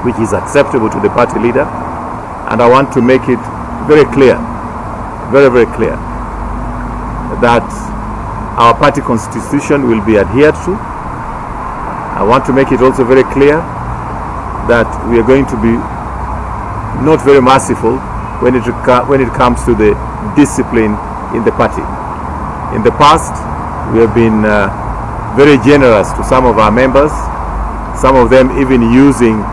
which is acceptable to the party leader. And I want to make it very clear, very, very clear, that our party constitution will be adhered to. I want to make it also very clear that we are going to be not very merciful when it comes to the discipline in the party. In the past, we have been very generous to some of our members, some of them even using,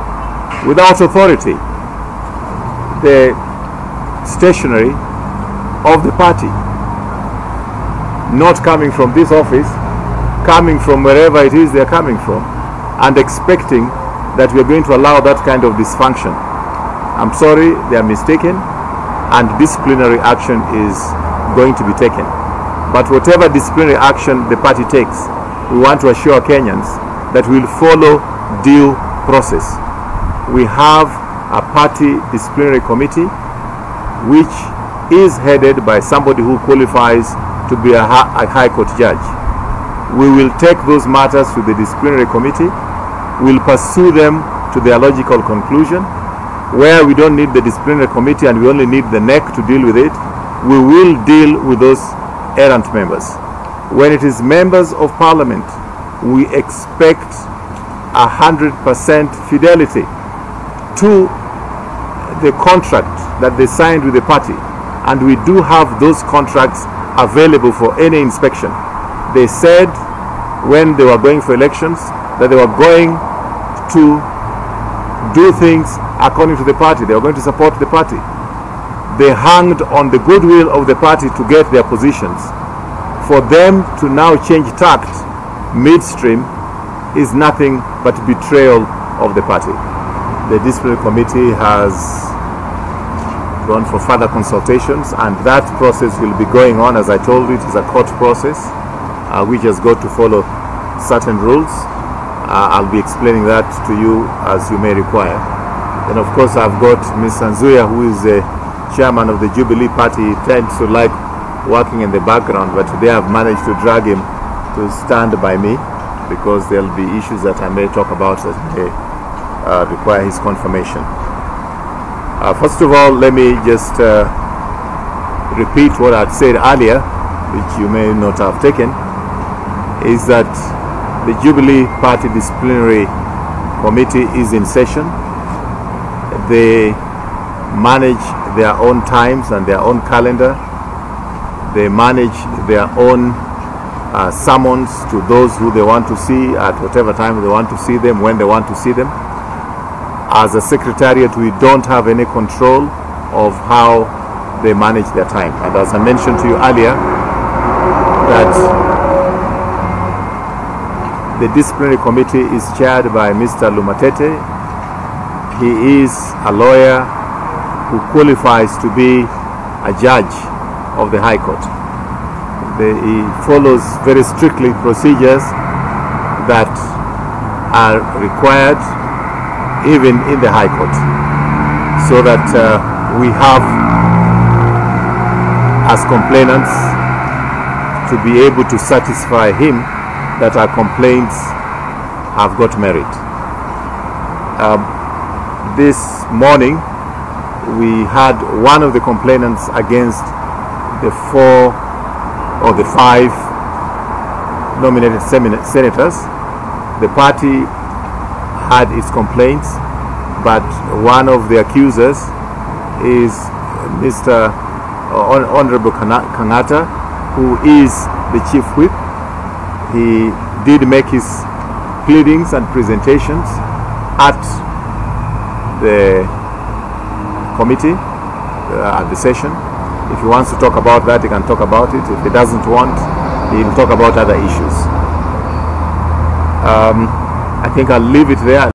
without authority, the stationery of the party, not coming from this office, coming from wherever it is they're coming from, and expecting that we're going to allow that kind of dysfunction. I'm sorry, they are mistaken, and disciplinary action is going to be taken. But whatever disciplinary action the party takes, we want to assure Kenyans that we'll follow due process. We have a party disciplinary committee which is headed by somebody who qualifies to be a high court judge. We will take those matters to the disciplinary committee. We'll pursue them to their logical conclusion. Where we don't need the disciplinary committee and we only need the NEC to deal with it, we will deal with those errant members. When it is members of parliament, we expect 100% fidelity to the contract that they signed with the party, and we do have those contracts available for any inspection. They said when they were going for elections that they were going to do things according to the party. They were going to support the party. They hanged on the goodwill of the party to get their positions. For them to now change tact midstream is nothing but betrayal of the party. The disciplinary committee has gone for further consultations, and that process will be going on. As I told you, it is a court process. We just got to follow certain rules. I'll be explaining that to you as you may require. And of course, I've got Ms. Nzuia, who is the chairman of the Jubilee Party. He tends to like working in the background, but today I've managed to drag him to stand by me because there'll be issues that I may talk about that may require his confirmation. First of all, let me just repeat what I'd said earlier, which you may not have taken, is that the Jubilee Party Disciplinary Committee is in session. They manage their own times and their own calendar. They manage their own summons to those who they want to see at whatever time they want to see them, when they want to see them. As a secretariat, we don't have any control of how they manage their time. And as I mentioned to you earlier, that the disciplinary committee is chaired by Mr. Lumatete. He is a lawyer who qualifies to be a judge of the High Court. He follows very strictly procedures that are required even in the High Court, so that we have, as complainants, to be able to satisfy him that our complaints have got merit. This morning we had one of the complainants against the 4 or the 5 nominated senators. The party had its complaints, but one of the accusers is Mr. Honorable Kangata, who is the chief whip. He did make his pleadings and presentations at the committee, at the session. If he wants to talk about that, he can talk about it. If he doesn't want, he'll talk about other issues. I think I'll leave it there.